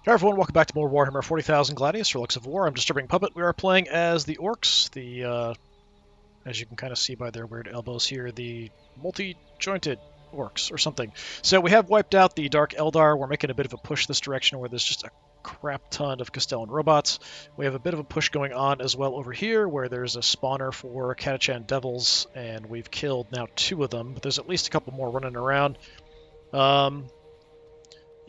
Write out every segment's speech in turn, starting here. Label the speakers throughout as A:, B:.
A: Hi everyone, welcome back to more Warhammer 40,000 Gladius, Relics of War. I'm DisturbingPuppet. We are playing as the Orks, as you can kind of see by their weird elbows here, the multi-jointed Orks or something. So we have wiped out the Dark Eldar. We're making a bit of a push this direction where there's just a crap ton of Castellan robots. We have a bit of a push going on as well over here where there's a spawner for Catachan Devils, and we've killed now 2 of them, but there's at least a couple more running around.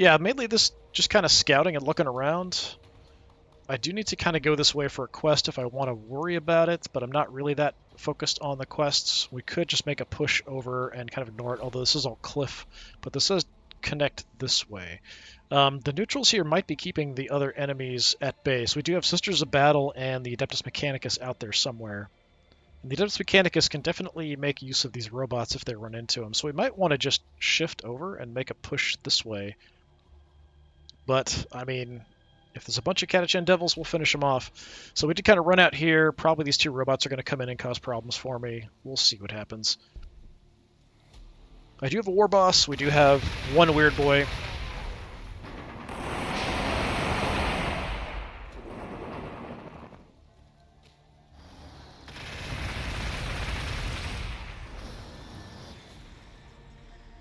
A: Yeah, mainly this just kind of scouting and looking around. I do need to kind of go this way for a quest if I want to worry about it, but I'm not really that focused on the quests. We could just make a push over and kind of ignore it, although this is all cliff, but this says connect this way. The neutrals here might be keeping the other enemies at bay. So we do have Sisters of Battle and the Adeptus Mechanicus out there somewhere. And the Adeptus Mechanicus can definitely make use of these robots if they run into them, so we might want to just shift over and make a push this way. But, I mean, if there's a bunch of Catachan Devils, we'll finish them off. So we did kind of run out here. Probably these 2 robots are going to come in and cause problems for me. We'll see what happens. I do have a war boss. We do have 1 weird boy.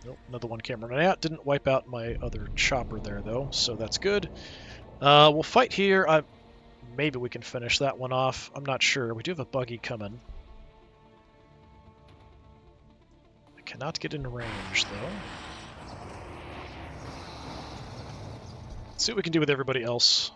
A: Nope, another one came running out. Didn't wipe out my other chopper there, though, so that's good. We'll fight here. Maybe we can finish that one off. I'm not sure. We do have a buggy coming. I cannot get in range, though. Let's see what we can do with everybody else.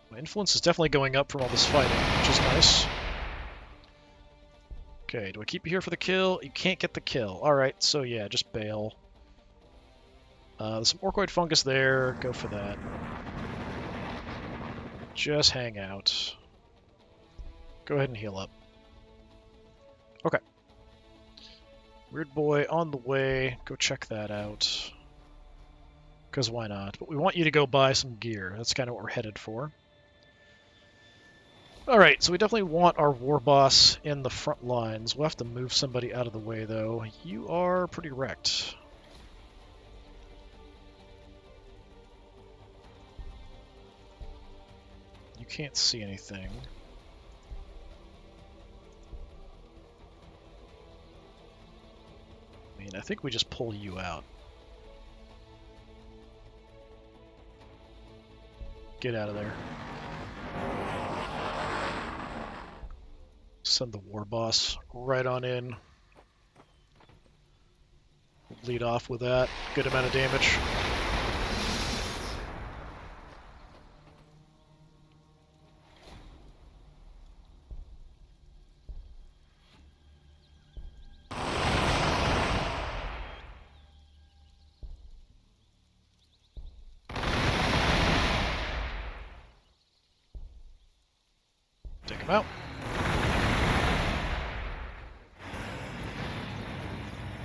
A: My influence is definitely going up from all this fighting, which is nice. Okay, do I keep you here for the kill? You can't get the kill. Alright, so yeah, just bail. There's some Orkoid fungus there. Go for that. Just hang out. Go ahead and heal up. Okay. Weird boy on the way. Go check that out. Because why not? But we want you to go buy some gear. That's kind of what we're headed for. Alright, so we definitely want our war boss in the front lines. We'll have to move somebody out of the way, though. You are pretty wrecked. You can't see anything. I mean, I think we just pull you out. Get out of there. Send the war boss right on in. Lead off with that. Good amount of damage. Take him out.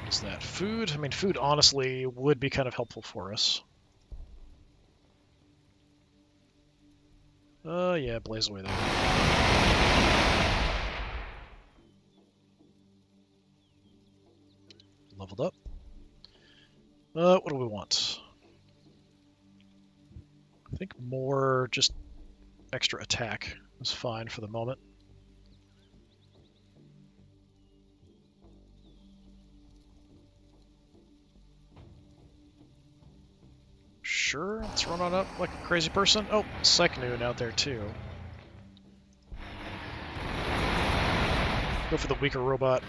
A: Is that food? I mean, food honestly would be kind of helpful for us. Yeah, blaze away there. Leveled up. What do we want? I think more just extra attack is fine for the moment. Sure, let's run on up like a crazy person. Oh, Psychnoon out there too. Go for the weaker robot.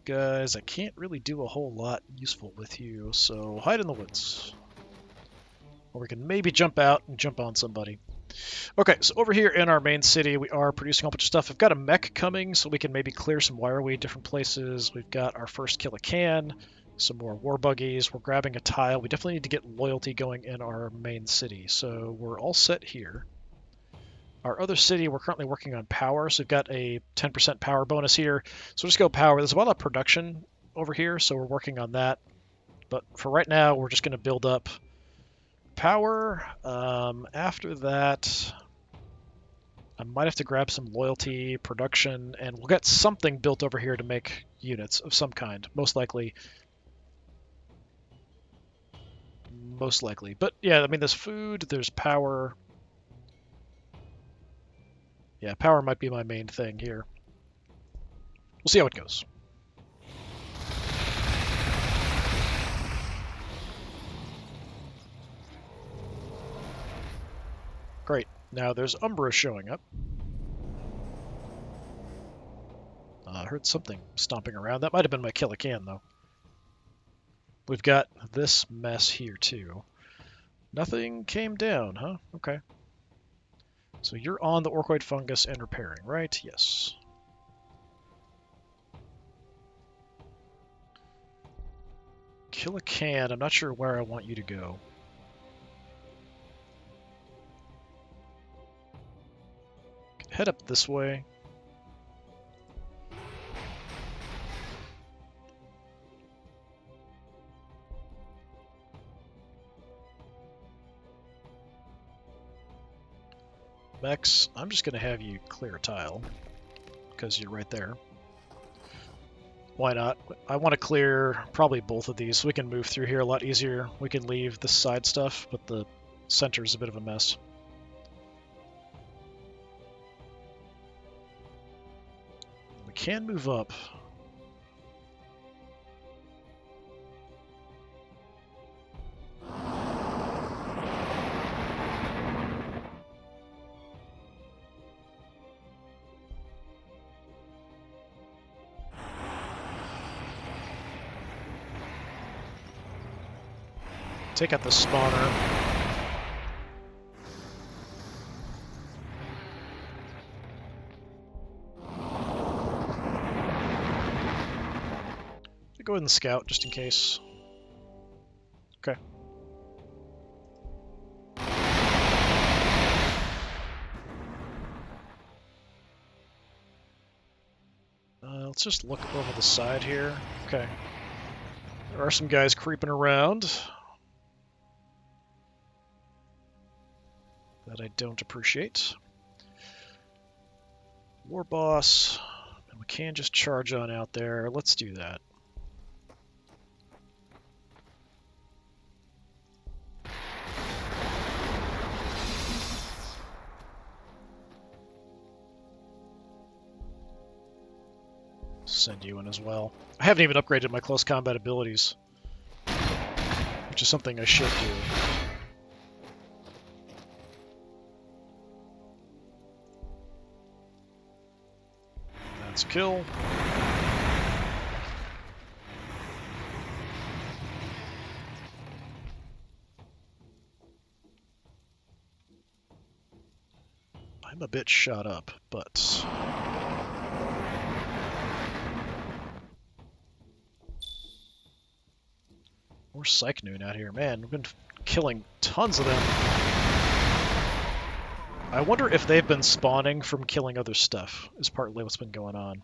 A: Guys, I can't really do a whole lot useful with you, so hide in the woods. Or we can maybe jump out and jump on somebody. Okay, so over here in our main city, we are producing a whole bunch of stuff. We've got a mech coming, so we can maybe clear some wireweed different places. We've got our first kill a can, some more war buggies. We're grabbing a tile. We definitely need to get loyalty going in our main city, so we're all set here. Our other city, we're currently working on power, so we've got a 10% power bonus here. So we'll just go power. There's a lot of production over here, so we're working on that. But for right now, we're just going to build up power. After that, I might have to grab some loyalty, production, and we'll get something built over here to make units of some kind. Most likely. Most likely. But yeah, I mean, there's food, there's power. Yeah, power might be my main thing here. We'll see how it goes. Great. Now there's Umbra showing up. I heard something stomping around. That might have been my Killican, though. We've got this mess here, too. Nothing came down, huh? Okay. So you're on the Orkoid fungus and repairing, right? Yes. Killican, I'm not sure where I want you to go. Head up this way. Bex, I'm just going to have you clear a tile, because you're right there. Why not? I want to clear probably both of these, so we can move through here a lot easier. We can leave the side stuff, but the center's a bit of a mess. We can move up. Take out the spawner. Go ahead and scout just in case. Okay. Let's just look over the side here. Okay. There are some guys creeping around that I don't appreciate. War boss. And we can just charge on out there. Let's do that. Send you in as well. I haven't even upgraded my close combat abilities, which is something I should do. That's a kill. I'm a bit shot up, but... More Psych Noon out here. Man, we've been killing tons of them. I wonder if they've been spawning from killing other stuff, is partly what's been going on.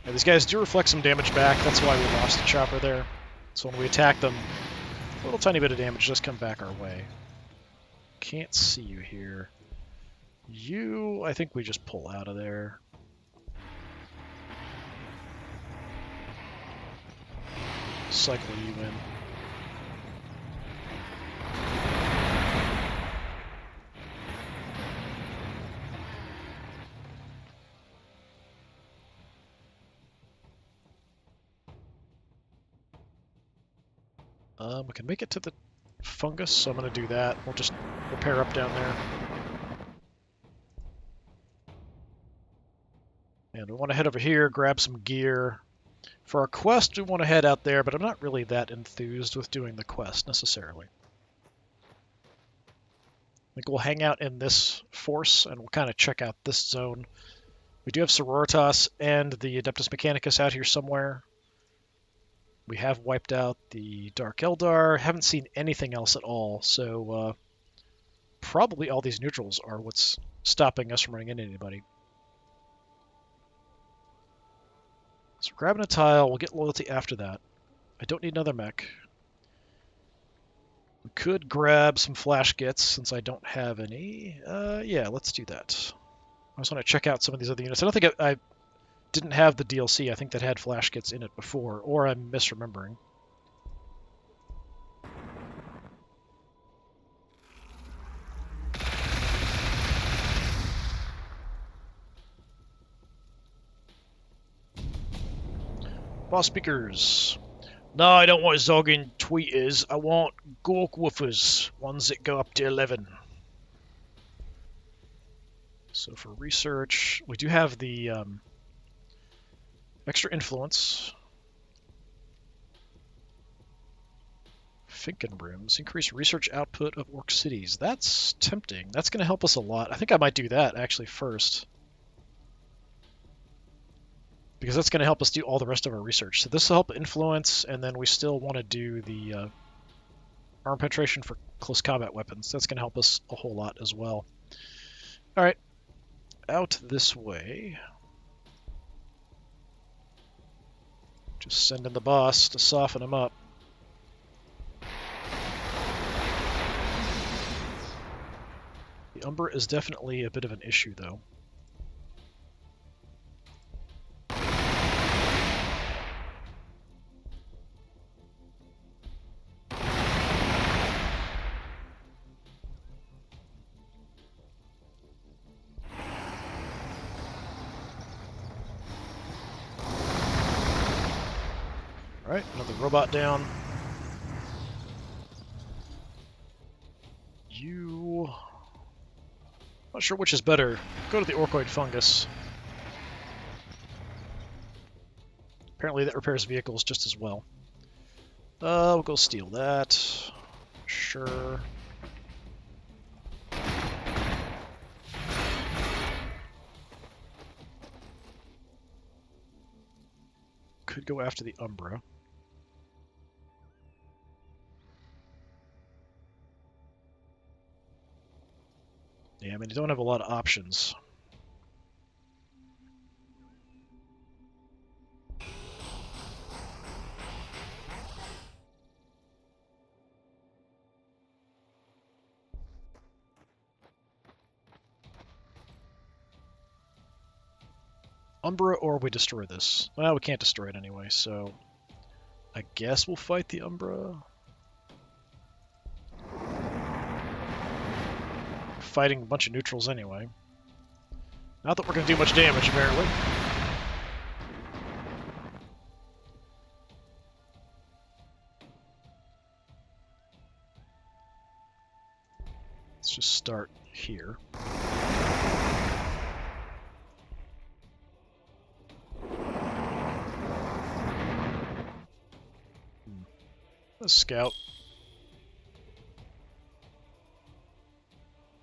A: Yeah, these guys do reflect some damage back. That's why we lost the chopper there. So when we attack them, a little tiny bit of damage does come back our way. Can't see you here. You, I think we just pull out of there. Cycle you in. We can make it to the fungus, so I'm going to do that. We'll just repair up down there. And we want to head over here, grab some gear. For our quest, we want to head out there, but I'm not really that enthused with doing the quest, necessarily. I think we'll hang out in this force, and we'll kind of check out this zone. We do have Sororitas and the Adeptus Mechanicus out here somewhere. We have wiped out the Dark Eldar. Haven't seen anything else at all, so probably all these neutrals are what's stopping us from running into anybody. So grabbing a tile, we'll get loyalty after that. I don't need another mech. We could grab some flash kits since I don't have any. Yeah, let's do that. I just want to check out some of these other units. I don't think I didn't have the DLC. I think that had flash kits in it before, or I'm misremembering. Boss speakers. No, I don't want zogging tweeters. I want gork woofers, ones that go up to 11. So for research, we do have the extra influence. Finken rooms. Increase research output of Orc cities. That's tempting. That's going to help us a lot. I think I might do that actually first, because that's going to help us do all the rest of our research. So this will help influence, and then we still want to do the armor penetration for close combat weapons. That's going to help us a whole lot as well. All right, out this way. Just send in the boss to soften him up. The Umbra is definitely a bit of an issue, though. Alright, another robot down. You... Not sure which is better. Go to the Orkoid fungus. Apparently that repairs vehicles just as well. We'll go steal that. Sure. Could go after the Umbra. Yeah, I mean, you don't have a lot of options. Umbra or we destroy this. Well, we can't destroy it anyway, so I guess we'll fight the Umbra. Fighting a bunch of neutrals anyway. Not that we're going to do much damage, apparently. Let's just start here. A scout.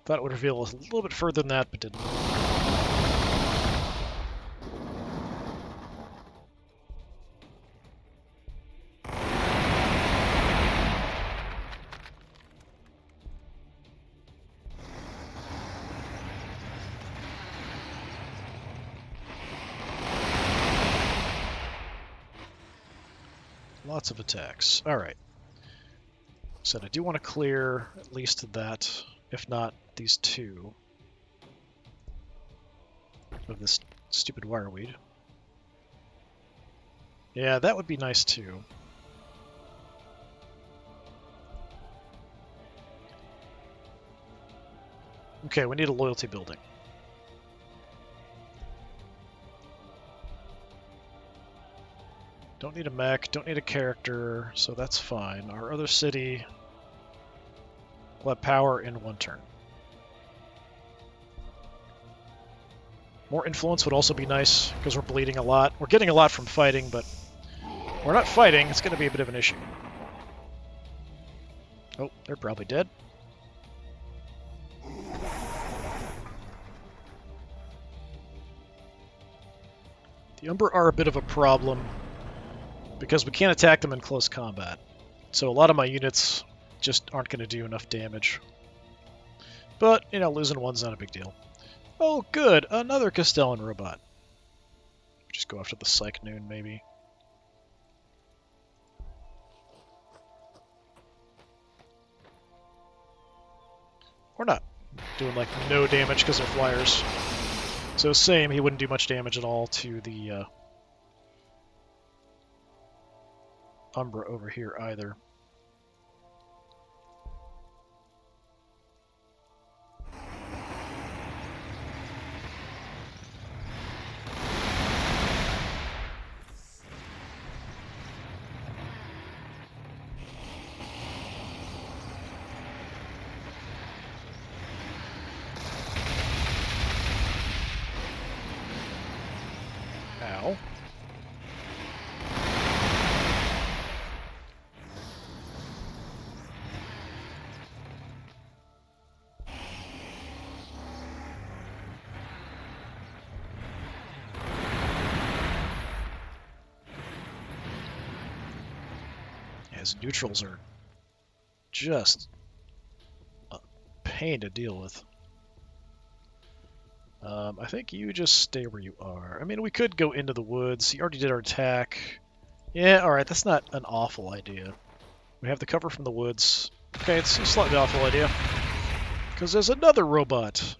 A: Thought it would reveal a little bit further than that, but didn't. Lots of attacks. Alright. So I do want to clear at least that, if not these two, of this stupid wireweed. Yeah, that would be nice too. Okay, we need a loyalty building. Don't need a mech, don't need a character, so that's fine. Our other city will have power in one turn. More influence would also be nice, because we're bleeding a lot. We're getting a lot from fighting, but we're not fighting, it's going to be a bit of an issue. Oh, they're probably dead. The Umbra are a bit of a problem, because we can't attack them in close combat. So a lot of my units just aren't going to do enough damage. But, you know, losing one's not a big deal. Oh, good! Another Castellan robot. Just go after the Psych Noon, maybe. doing like no damage because they're flyers. So same, he wouldn't do much damage at all to the Umbra over here either. Ow. His neutrals are just a pain to deal with. I think you just stay where you are. I mean, we could go into the woods. He already did our attack. Yeah, alright, that's not an awful idea. We have the cover from the woods. Okay, it's a slightly awful idea. Because there's another robot.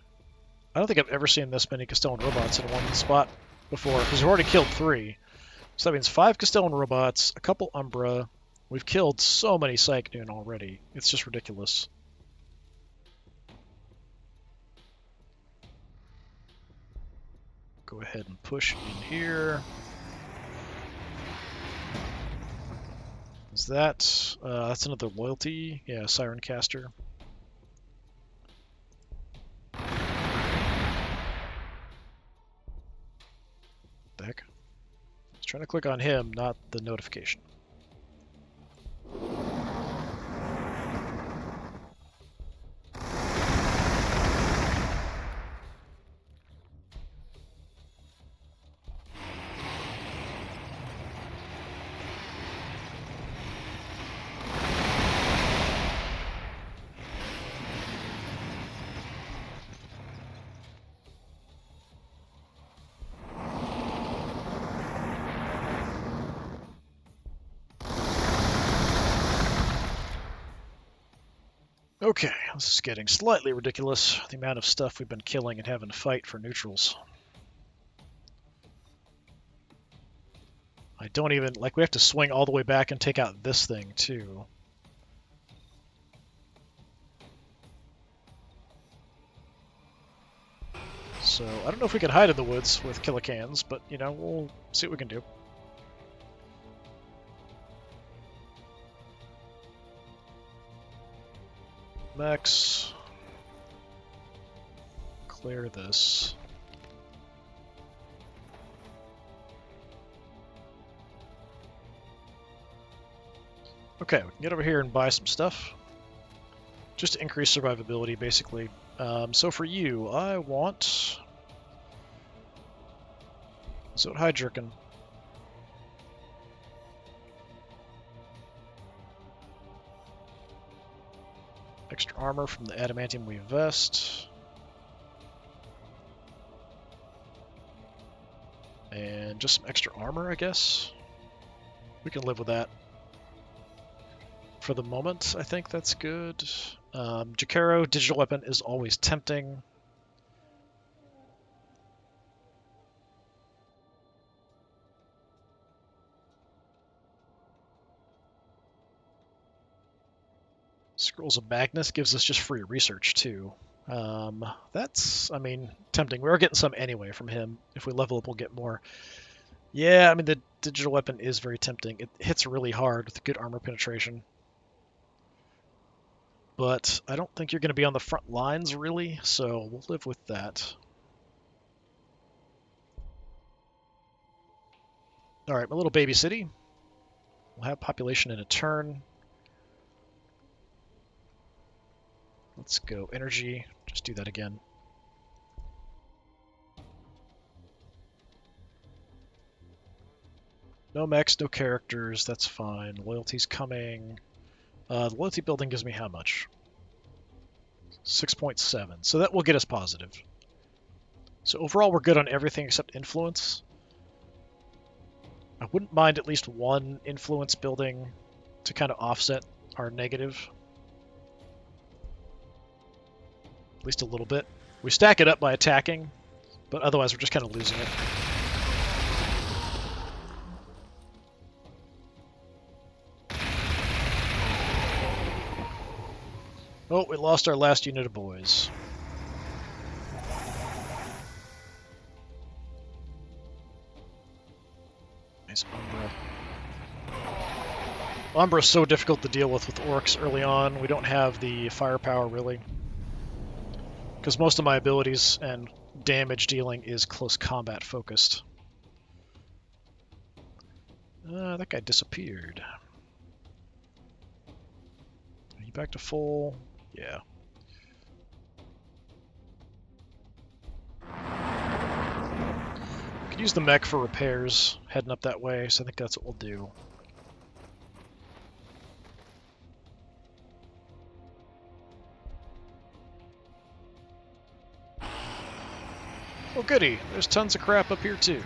A: I don't think I've ever seen this many Castellan robots in one spot before, because we've already killed 3. So that means 5 Castellan robots, a couple Umbra. We've killed so many Psychnoon already. It's just ridiculous. Go ahead and push in here. Is that... that's another loyalty. Yeah, Siren Caster. The heck? I was trying to click on him, not the notification. Okay, this is getting slightly ridiculous, the amount of stuff we've been killing and having to fight for neutrals. I don't even... like, we have to swing all the way back and take out this thing, too. So, I don't know if we can hide in the woods with Killicans, but, you know, we'll see what we can do. Max. Clear this. Okay, we can get over here and buy some stuff. Just to increase survivability, basically. So for you, I want... Zot Hydricon. Extra armor from the Adamantium we vest. And just some extra armor, I guess. We can live with that. For the moment, I think that's good. Jakaro, digital weapon is always tempting. Scrolls of Magnus gives us just free research, too. That's, I mean, tempting. We are getting some anyway from him. If we level up, we'll get more. Yeah, I mean, the digital weapon is very tempting. It hits really hard with good armor penetration. But I don't think you're going to be on the front lines, really, so we'll live with that. Alright, my little baby city. We'll have population in a turn. Let's go energy. Just do that again. No mechs, no characters, that's fine. Loyalty's coming. The loyalty building gives me how much? 6.7. So that will get us positive. So overall, we're good on everything except influence. I wouldn't mind at least one influence building to kind of offset our negative. At least a little bit. We stack it up by attacking, but otherwise we're just kind of losing it. Oh, we lost our last unit of boys. Nice Umbra. Umbra's so difficult to deal with Orks early on. We don't have the firepower, really. Because most of my abilities and damage dealing is close combat focused. That guy disappeared. Are you back to full? Yeah. Could use the mech for repairs heading up that way, so I think that's what we'll do. Oh goody, there's tons of crap up here too.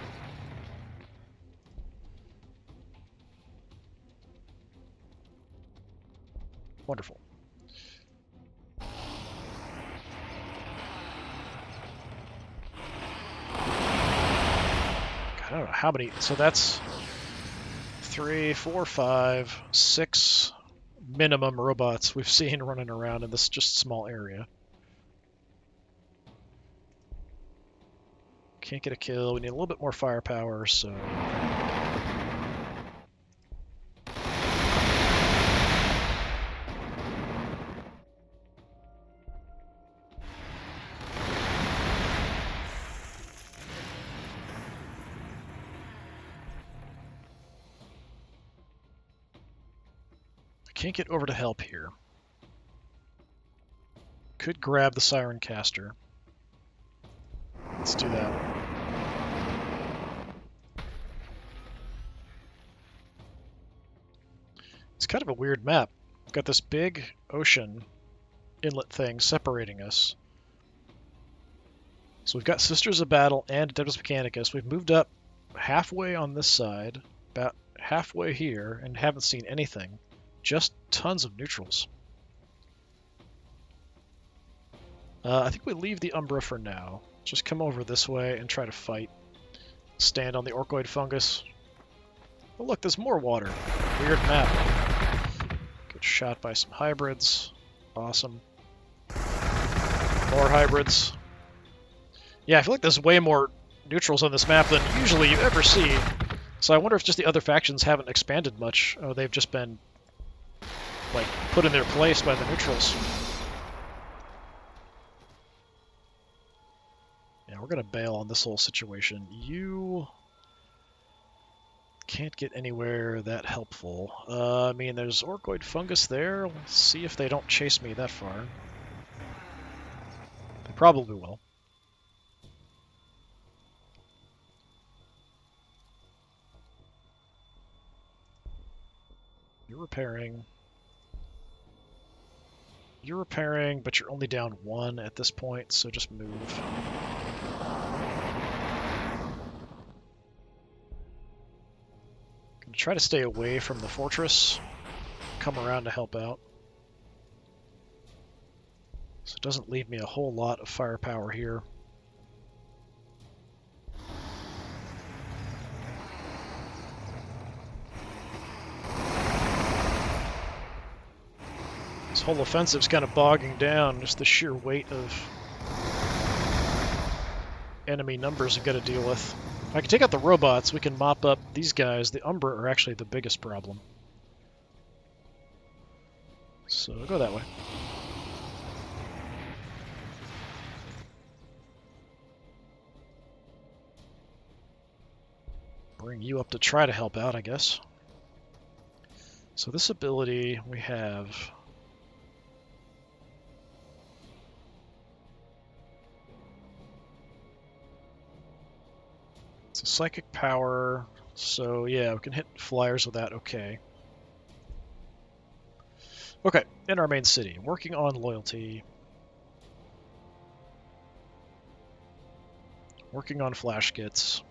A: Wonderful. I don't know how many, so that's 3, 4, 5, 6 minimum robots we've seen running around in this just small area. Can't get a kill, we need a little bit more firepower, so... Can't get over to help here. Could grab the Siren Caster. Let's do that. It's kind of a weird map. We've got this big ocean inlet thing separating us. So we've got Sisters of Battle and Adeptus Mechanicus. We've moved up halfway on this side, about halfway here, and haven't seen anything. Just tons of neutrals. I think we leave the Umbra for now. Just come over this way and try to fight. Stand on the Orkoid fungus. Oh look, there's more water. Weird map. Get shot by some hybrids. Awesome. More hybrids. Yeah, I feel like there's way more neutrals on this map than usually you ever see. So I wonder if just the other factions haven't expanded much. Oh, they've just been like put in their place by the neutrals. Yeah, we're gonna bail on this whole situation. You can't get anywhere that helpful. I mean, there's Orkoid fungus there. Let's see if they don't chase me that far. They probably will. You're repairing. You're repairing, but you're only down 1 at this point, so just move. Gonna try to stay away from the fortress. Come around to help out. So it doesn't leave me a whole lot of firepower here. This whole offensive's kind of bogging down, just the sheer weight of enemy numbers I've got to deal with. If I can take out the robots, we can mop up these guys. The Umbra are actually the biggest problem. So I'll go that way. Bring you up to try to help out, I guess. So this ability we have... It's a psychic power, so yeah, we can hit flyers with that, okay. Okay, in our main city, working on loyalty. Working on flash kits.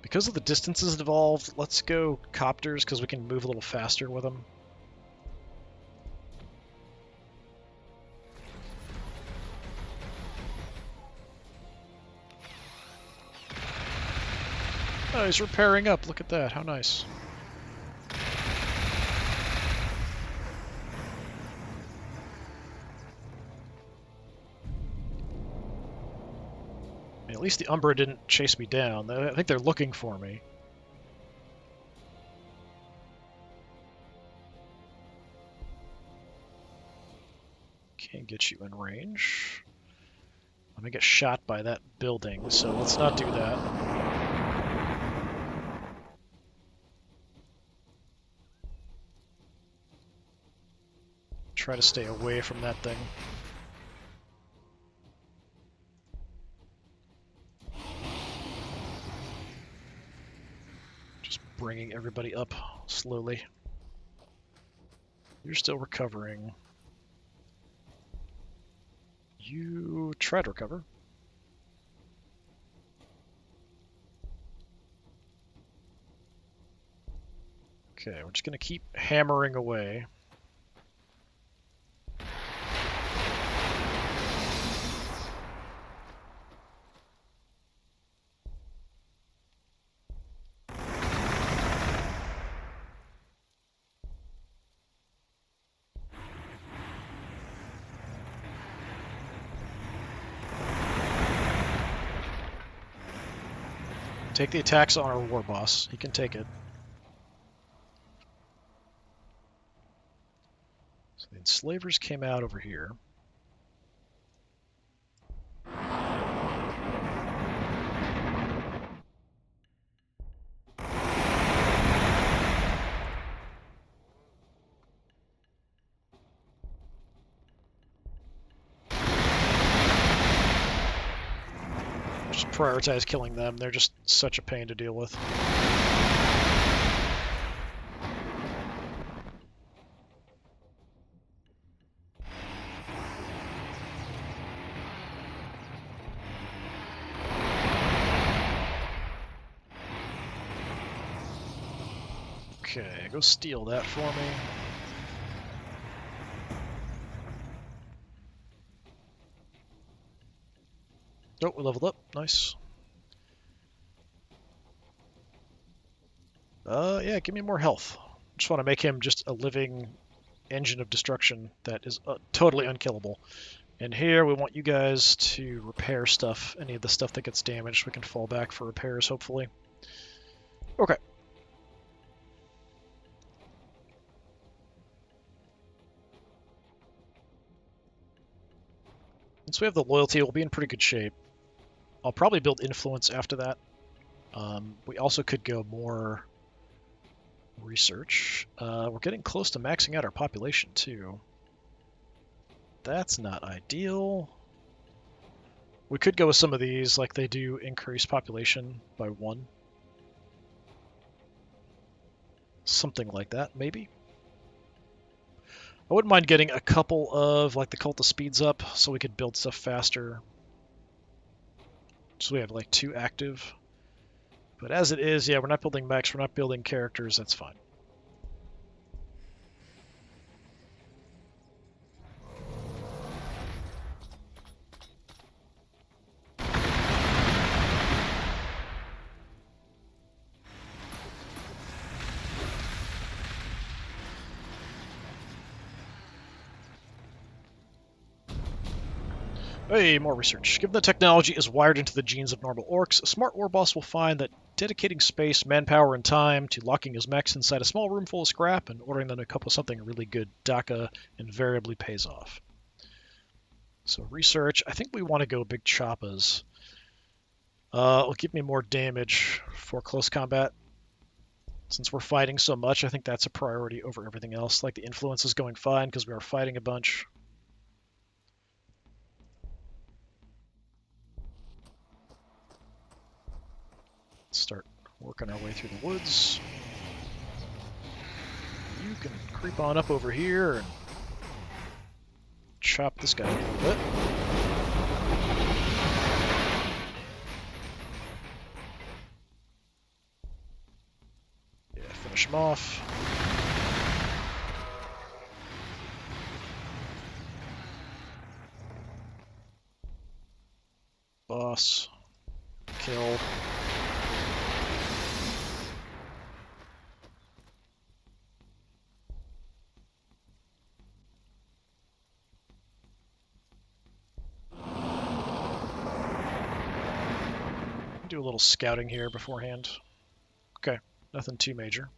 A: Because of the distances involved, let's go copters because we can move a little faster with them. Oh, he's repairing up. Look at that. How nice. At least the Umbra didn't chase me down. I think they're looking for me. Can't get you in range. I'm gonna get shot by that building, so let's not do that. Try to stay away from that thing. Just bringing everybody up slowly. You're still recovering. You try to recover. Okay, we're just going to keep hammering away. Take the attacks on our war boss. He can take it. So the enslavers came out over here. Just prioritize killing them. They're just such a pain to deal with. Okay, go steal that for me. Oh, we leveled up. Nice. Yeah, give me more health. Just want to make him just a living engine of destruction that is totally unkillable. And here we want you guys to repair stuff. Any of the stuff that gets damaged, we can fall back for repairs, hopefully. Okay. Once we have the loyalty, we'll be in pretty good shape. I'll probably build influence after that. We also could go more research. We're getting close to maxing out our population, too. That's not ideal. We could go with some of these, like they do increase population by 1. Something like that, maybe. I wouldn't mind getting a couple of, like, the Cult of Speeds up, so we could build stuff faster. So we have, like, 2 active. But as it is, yeah, we're not building mechs, we're not building characters, that's fine. Hey, more research. Given the technology is wired into the genes of normal orcs, a smart war boss will find that dedicating space, manpower, and time to locking his mechs inside a small room full of scrap and ordering them to couple something really good DACA invariably pays off. So research, I think we want to go big choppas. It'll give me more damage for close combat. Since we're fighting so much, I think that's a priority over everything else. Like the influence is going fine because we are fighting a bunch. Start working our way through the woods. You can creep on up over here and chop this guy a little bit. Yeah, finish him off. Boss. Killed. Do a little scouting here beforehand. Okay, nothing too major.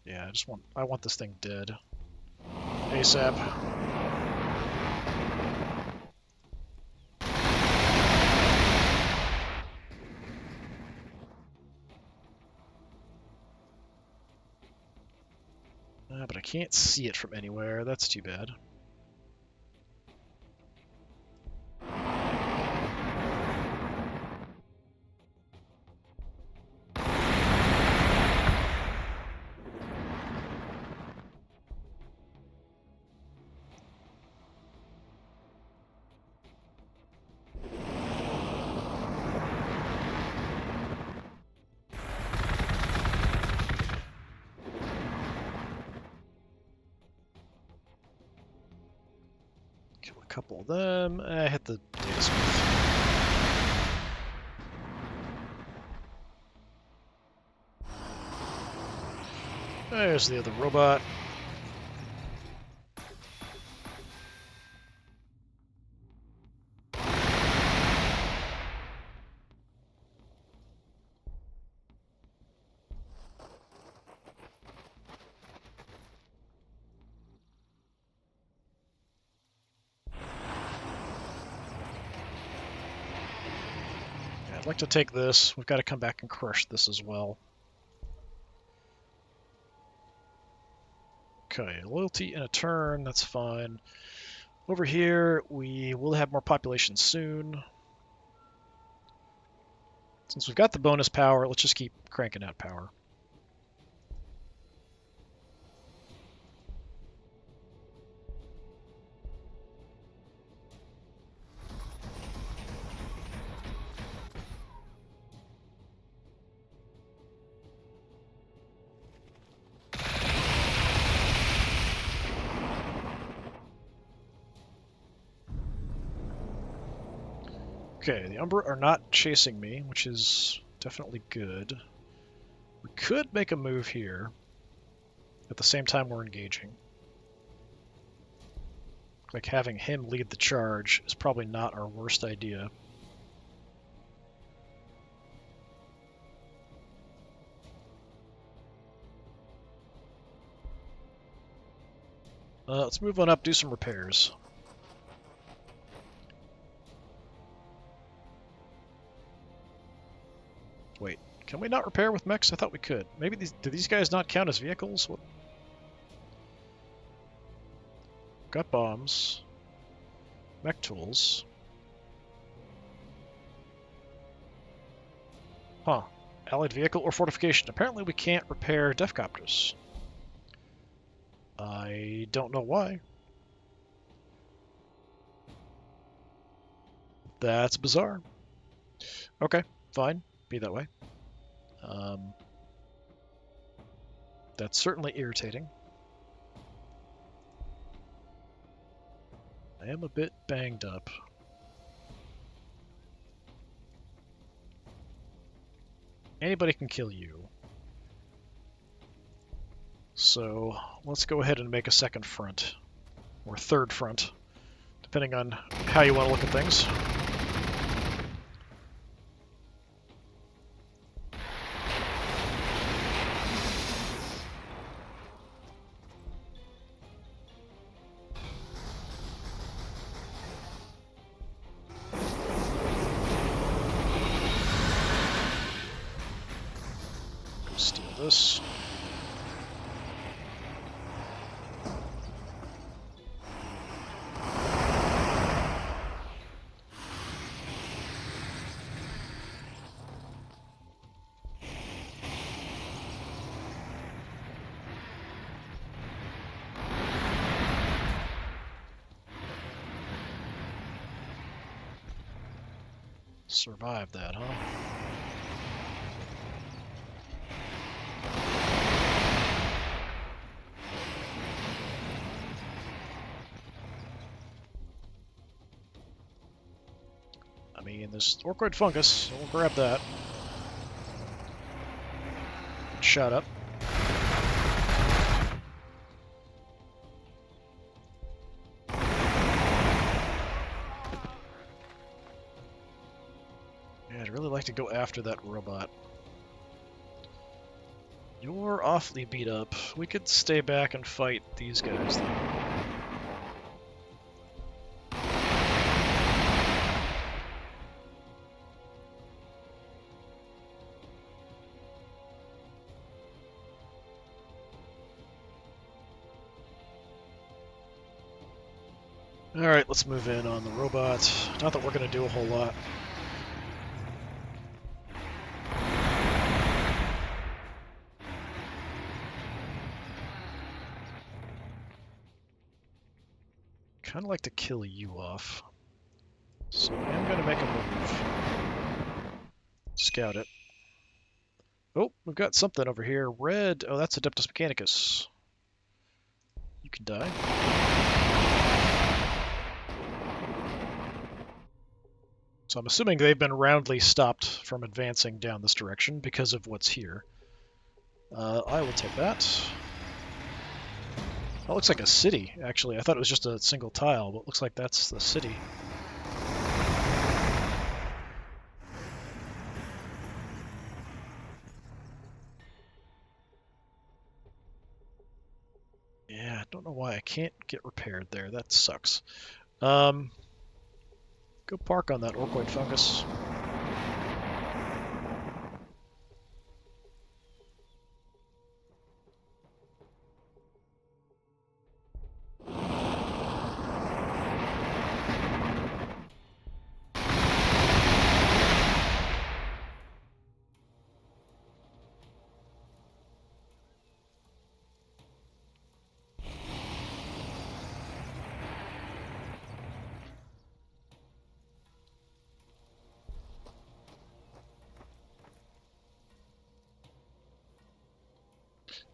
A: Yeah, I want this thing dead. ASAP. But I can't see it from anywhere. That's too bad. Kill a couple of them. Hit the data smith. There's the other robot. I'd like to take this. We've got to come back and crush this as well. Okay, loyalty in a turn, that's fine. Over here, we will have more population soon. Since we've got the bonus power, let's just keep cranking out power. Okay, the Umbra are not chasing me, which is definitely good. We could make a move here at the same time we're engaging. Like having him lead the charge is probably not our worst idea. Let's move on up, do some repairs. Wait, can we not repair with mechs? I thought we could. Maybe do these guys not count as vehicles? What? Got bombs. Mech tools. Huh. Allied vehicle or fortification. Apparently we can't repair Defcopters. I don't know why. That's bizarre. Okay, fine. Be that way. That's certainly irritating. I am a bit banged up. Anybody can kill you. So let's go ahead and make a second front. Or third front, depending on how you want to look at things. Steal this. Survive that, huh? me, and there's orkoid fungus, so we'll grab that. Shut up. Yeah, I'd really like to go after that robot. You're awfully beat up. We could stay back and fight these guys, though. Alright, let's move in on the robot. Not that we're going to do a whole lot. Kind of like to kill you off. So I am going to make a move. Scout it. Oh, we've got something over here. Red. Oh, that's Adeptus Mechanicus. You can die. So I'm assuming they've been roundly stopped from advancing down this direction because of what's here. I will take that. That looks like a city, actually. I thought it was just a single tile, but it looks like that's the city. Yeah, I don't know why I can't get repaired there. That sucks. Go park on that orkoid fungus.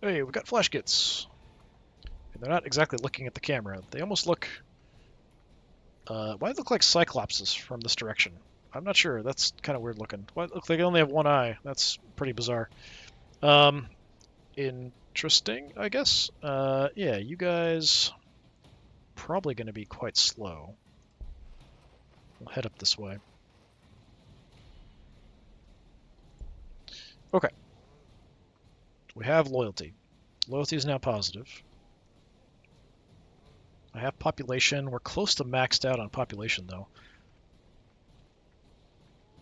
A: Hey, we've got flash kits. And they're not exactly looking at the camera. They almost look... why do they look like cyclopses from this direction? I'm not sure. That's kind of weird looking. Why look like they only have one eye? That's pretty bizarre. Interesting, I guess. Yeah, you guys probably going to be quite slow. We'll head up this way. Okay. We have loyalty. Loyalty is now positive. I have population. We're close to maxed out on population, though.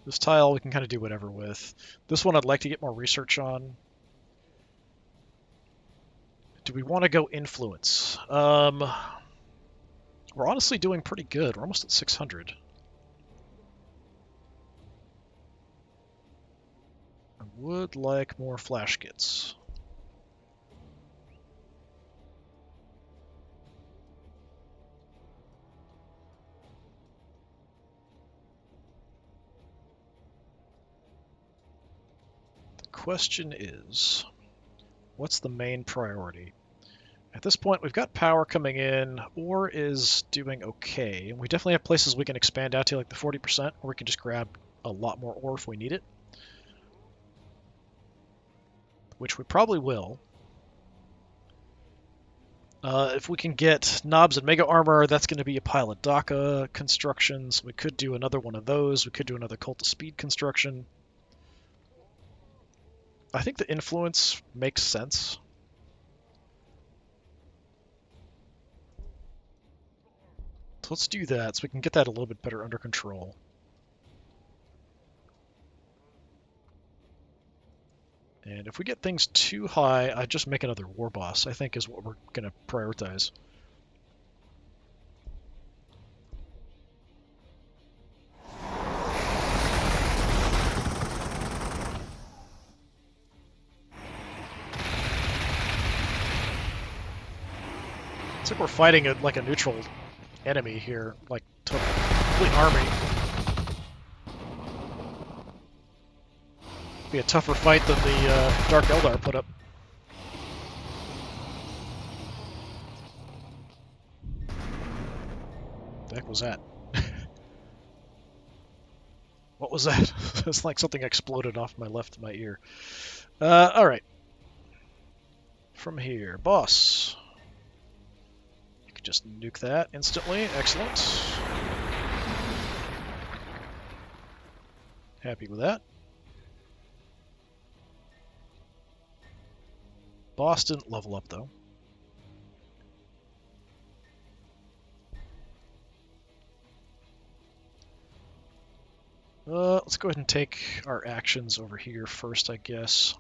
A: This tile we can kind of do whatever with. This one I'd like to get more research on. Do we want to go influence? We're honestly doing pretty good. We're almost at 600. I would like more flash kits. The question is, what's the main priority? At this point, we've got power coming in. Ore is doing okay. And we definitely have places we can expand out to, like the 40%, or we can just grab a lot more ore if we need it. Which we probably will. If we can get knobs and mega armor, that's going to be a pile of Daka constructions. We could do another one of those. We could do another Cult of Speed construction. I think the influence makes sense. So let's do that so we can get that a little bit better under control. And if we get things too high, I'd just make another war boss, I think is what we're going to prioritize. It's like we're fighting like a neutral enemy here, like a complete army. Be a tougher fight than the Dark Eldar put up. The heck was that? What was that? It's like something exploded off my ear. Alright. From here. Boss. You could just nuke that instantly. Excellent. Happy with that. Boss didn't level up, though. Let's go ahead and take our actions over here first, I guess.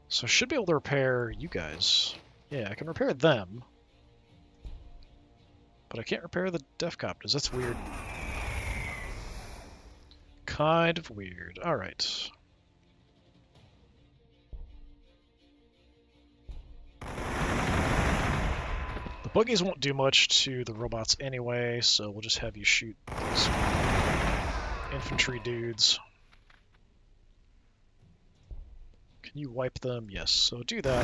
A: So I should be able to repair you guys. Yeah, I can repair them. But I can't repair the Defcopters. That's weird. Kind of weird. Alright. The buggies won't do much to the robots anyway, so we'll just have you shoot these infantry dudes. Can you wipe them? Yes, so do that.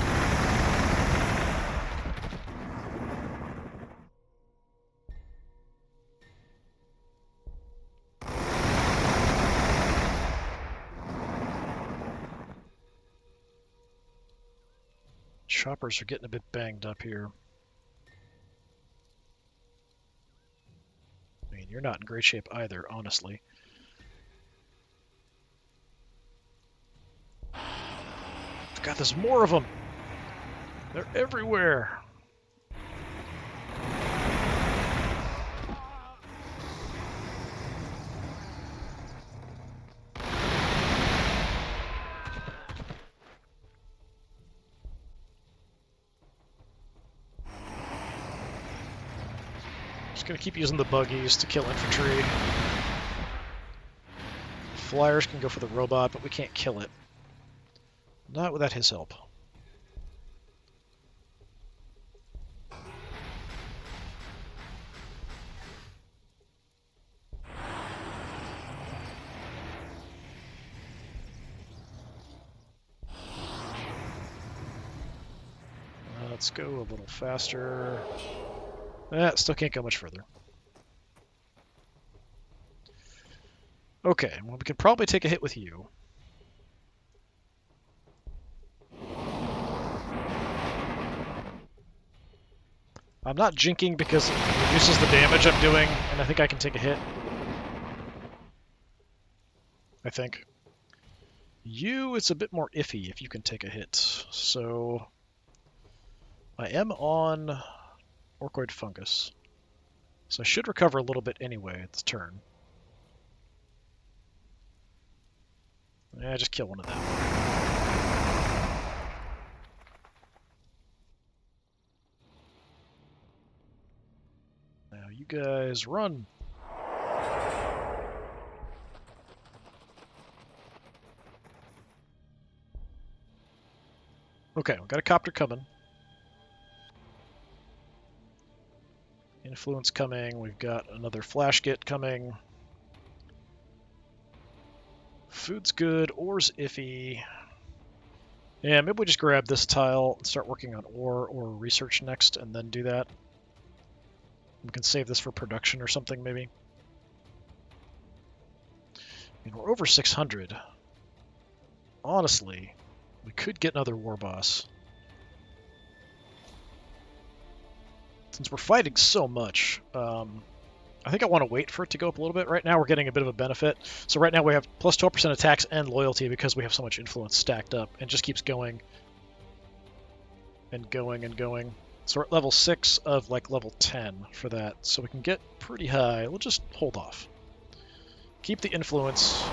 A: Choppers are getting a bit banged up here. I mean, you're not in great shape either, honestly. God, there's more of them! They're everywhere! Just gonna keep using the buggies to kill infantry. Flyers can go for the robot, but we can't kill it. Not without his help. Let's go a little faster. Still can't go much further. Okay, well, we could probably take a hit with you. I'm not jinking because it reduces the damage I'm doing, and I think I can take a hit. I think. You, it's a bit more iffy if you can take a hit. So I am on Orkoid Fungus. So I should recover a little bit anyway at this turn. Yeah, just kill one of them. Now you guys run. Okay, we've got a copter coming. Influence coming. We've got another flash git coming. Food's good. Ore's iffy. Yeah, maybe we just grab this tile and start working on ore or research next and then do that. We can save this for production or something, maybe. I mean, we're over 600. Honestly, we could get another war boss. Since we're fighting so much, I think I want to wait for it to go up a little bit. Right now we're getting a bit of a benefit. So right now we have plus 12% attacks and loyalty because we have so much influence stacked up. And just keeps going. And going and going. So we're at level 6 of like level 10 for that. So we can get pretty high. We'll just hold off. Keep the influence.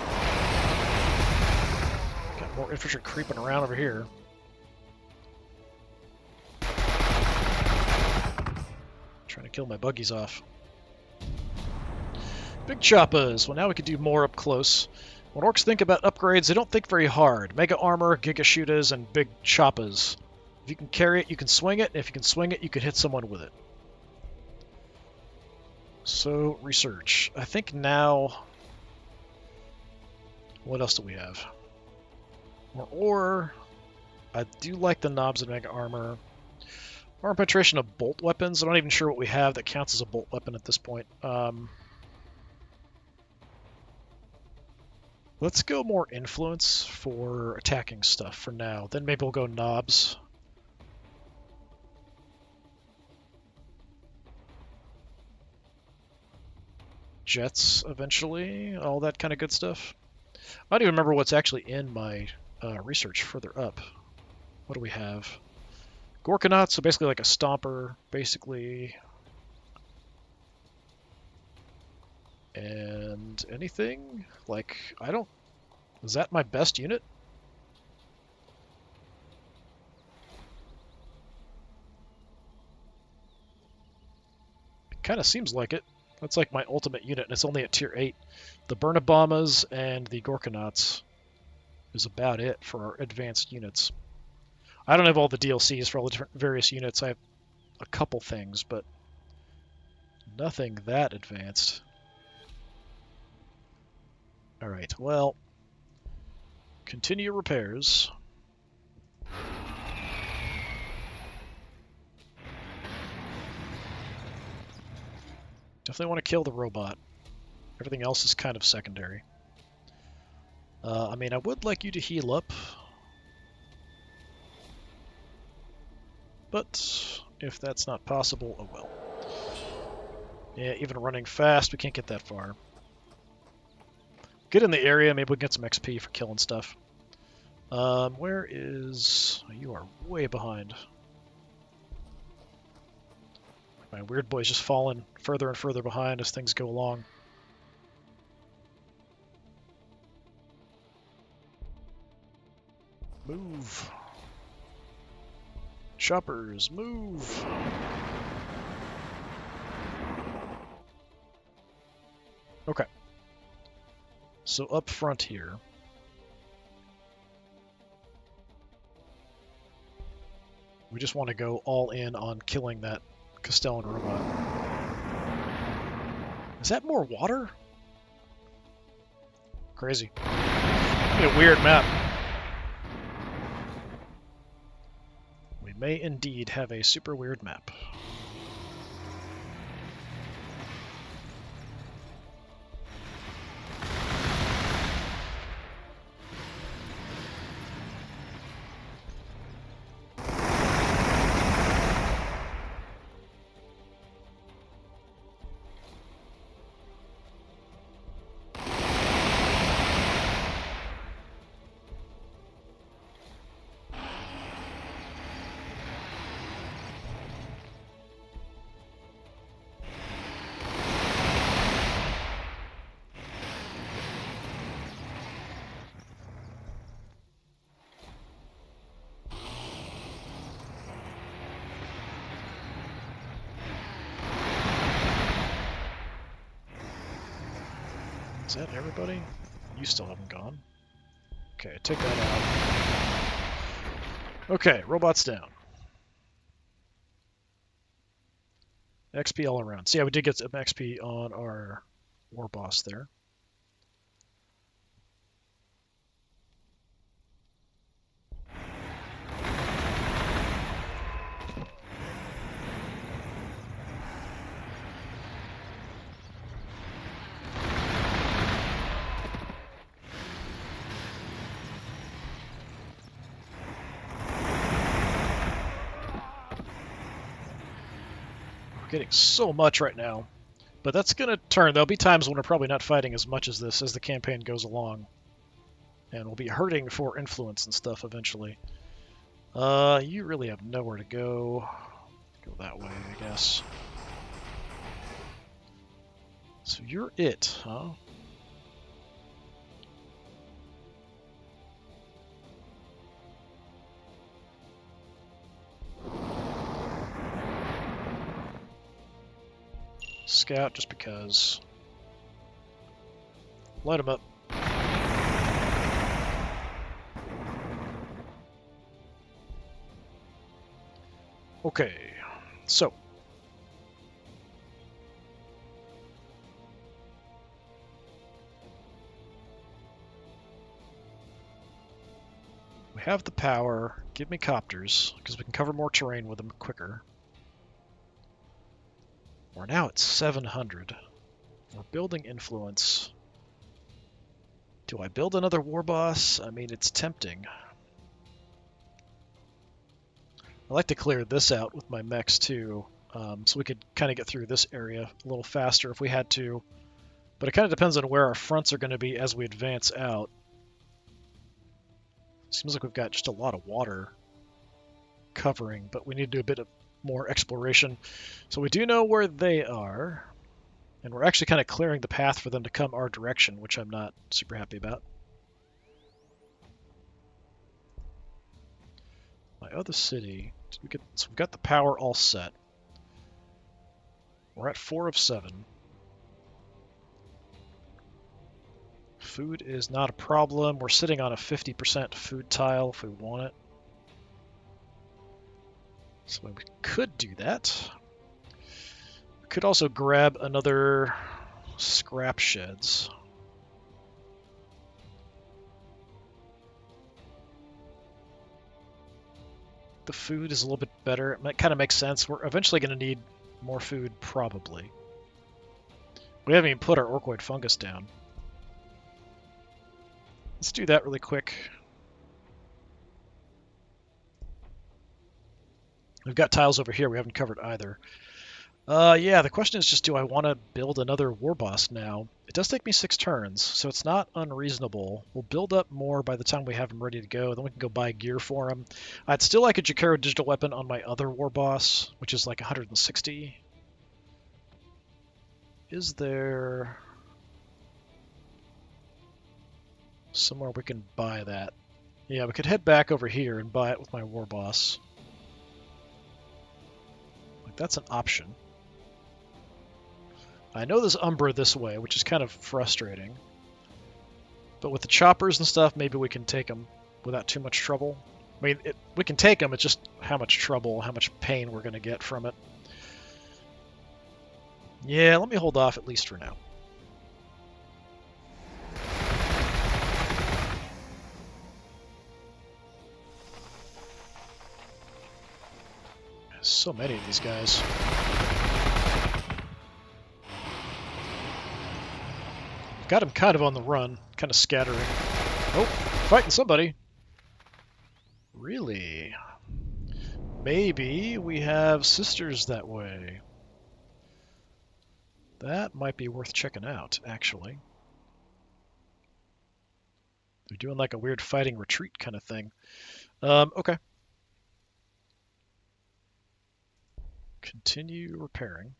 A: Got more infantry creeping around over here. Trying to kill my buggies off. Big choppers. Well, now we can do more up close. When orcs think about upgrades, they don't think very hard. Mega armor, giga shooters, and big choppers. If you can carry it, you can swing it. If you can swing it, you can hit someone with it. So, research. I think now... What else do we have? More ore. I do like the knobs and mega armor. Armor penetration of bolt weapons. I'm not even sure what we have that counts as a bolt weapon at this point. Let's go more influence for attacking stuff for now. Then maybe we'll go knobs. Jets eventually, all that kind of good stuff. I don't even remember what's actually in my research further up. What do we have? Gorkanauts, so basically like a stomper, basically. And anything? Like, I don't... Is that my best unit? It kind of seems like it. That's like my ultimate unit, and it's only at tier 8. The Burnabombas and the Gorkanauts is about it for our advanced units. I don't have all the DLCs for all the different various units. I have a couple things, but nothing that advanced. Alright, well, continue repairs. Definitely want to kill the robot. Everything else is kind of secondary. I mean, I would like you to heal up. But if that's not possible, oh well. Yeah, even running fast, we can't get that far. Get in the area, maybe we can get some XP for killing stuff. Where is... Oh, you are way behind. My weird boy's just falling further and further behind as things go along. Move. Choppers, move. Okay. So up front here. We just want to go all in on killing that Castellan robot. Is that more water? Crazy. A weird map. We may indeed have a super weird map. Is that everybody? You still haven't gone. Okay, take that out. Okay, robots down. XP all around. So yeah, we did get some XP on our war boss there. Getting so much right now, but that's gonna turn. There'll be times when we're probably not fighting as much as this as the campaign goes along, and we'll be hurting for influence and stuff eventually. You really have nowhere to go. Go that way, I guess. So you're it, huh? Scout, just because. Light him up. Okay, so. We have the power. Give me copters, because we can cover more terrain with them quicker. We're now at 700. We're building influence. Do I build another war boss? I mean, it's tempting. I like to clear this out with my mechs too, so we could kind of get through this area a little faster if we had to. But it kind of depends on where our fronts are going to be as we advance out. Seems like we've got just a lot of water covering, but we need to do a bit of more exploration. So we do know where they are, and we're actually kind of clearing the path for them to come our direction, which I'm not super happy about. My other city, so we've got the power all set. We're at 4 of 7. Food is not a problem. We're sitting on a 50% food tile if we want it. So we could do that. We could also grab another scrap sheds. The food is a little bit better. It kind of makes sense. We're eventually going to need more food, probably. We haven't even put our orkoid fungus down. Let's do that really quick. We've got tiles over here we haven't covered either. Yeah, the question is just, do I want to build another war boss now? It does take me 6 turns, so it's not unreasonable. We'll build up more by the time we have him ready to go, then we can go buy gear for him. I'd still like a Jakaro digital weapon on my other war boss, which is like 160. Is there somewhere we can buy that? Yeah, we could head back over here and buy it with my war boss. Like, that's an option. I know there's Umbra this way, which is kind of frustrating. But with the choppers and stuff, maybe we can take them without too much trouble. I mean, we can take them, it's just how much trouble, how much pain we're going to get from it. Yeah, let me hold off at least for now. So many of these guys. Got him kind of on the run, kind of scattering. Oh, fighting somebody. Really? Maybe we have sisters that way. That might be worth checking out, actually. They're doing like a weird fighting retreat kind of thing. Okay. Continue repairing.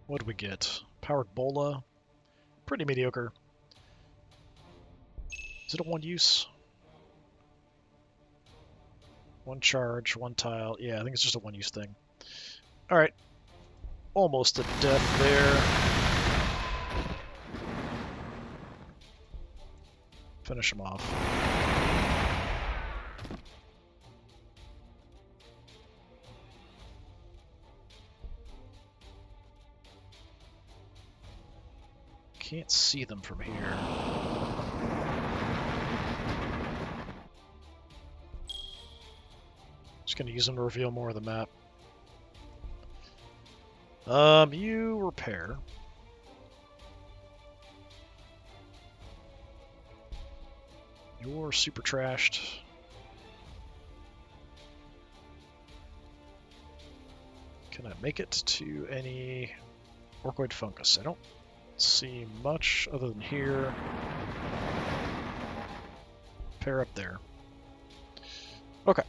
A: What do we get? Powered Bola. Pretty mediocre. Is it a one use? One charge, one tile. Yeah, I think it's just a one use thing. Alright. Almost a death there. Finish him off. Can't see them from here. Just gonna use them to reveal more of the map. You repair. You're super trashed. Can I make it to any orkoid fungus? I don't see much other than here. Pair up there. Okay.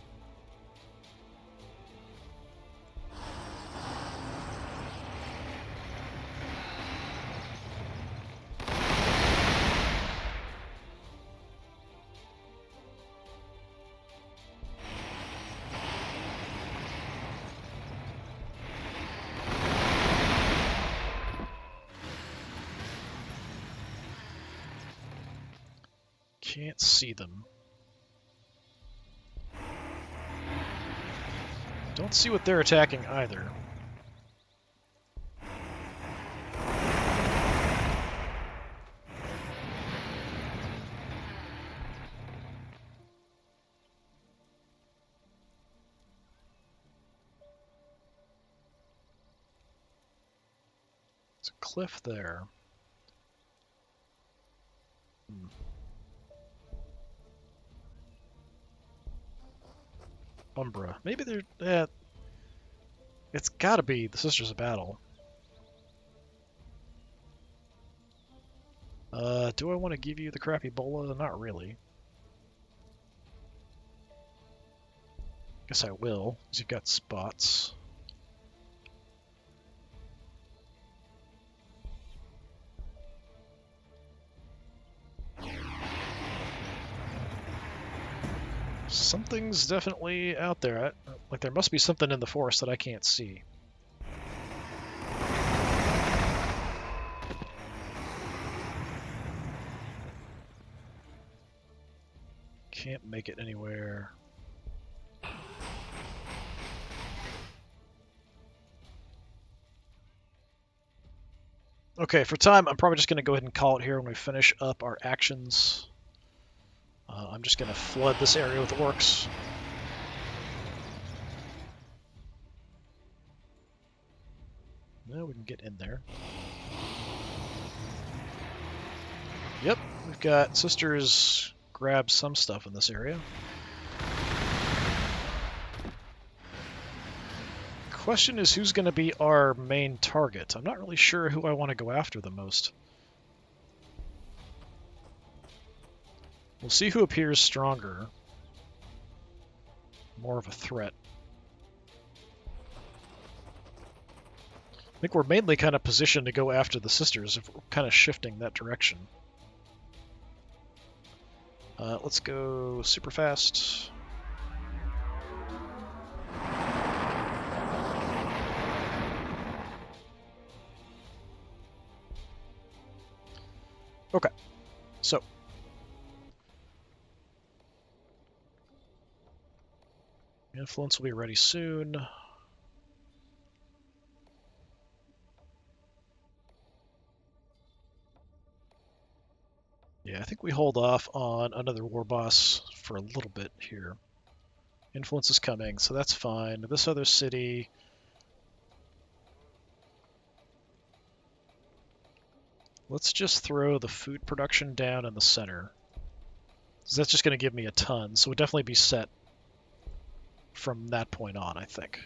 A: Can't see them. Don't see what they're attacking either. There's a cliff there. Umbra. Maybe they're... it's gotta be the Sisters of Battle. Do I want to give you the crappy bola? Not really. Guess I will, because you've got spots. Something's definitely out there. Like, there must be something in the forest that I can't see. Can't make it anywhere. Okay, for time, I'm probably just going to go ahead and call it here when we finish up our actions. I'm just going to flood this area with orcs. Now we can get in there. Yep, we've got sisters grab some stuff in this area. Question is, who's going to be our main target? I'm not really sure who I want to go after the most. We'll see who appears stronger. More of a threat. I think we're mainly kind of positioned to go after the sisters if we're kind of shifting that direction. Let's go super fast. Okay, so influence will be ready soon. Yeah, I think we hold off on another war boss for a little bit here. Influence is coming, so that's fine. This other city... let's just throw the food production down in the center. So that's just going to give me a ton, so we'll definitely be set from that point on, I think.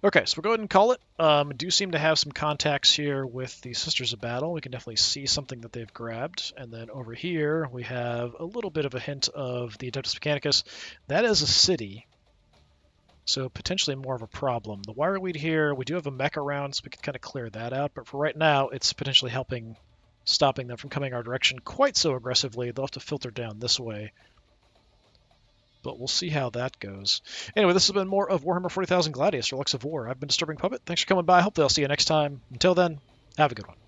A: Okay, so we'll go ahead and call it. We do seem to have some contacts here with the Sisters of Battle. We can definitely see something that they've grabbed. And then over here, we have a little bit of a hint of the Adeptus Mechanicus. That is a city, so potentially more of a problem. The Wireweed here, we do have a mech around, so we can kind of clear that out. But for right now, it's potentially stopping them from coming our direction quite so aggressively. They'll have to filter down this way. But we'll see how that goes. Anyway, this has been more of Warhammer 40,000 Gladius, Relics of War. I've been Disturbing Puppet. Thanks for coming by. Hopefully I'll see you next time. Until then, have a good one.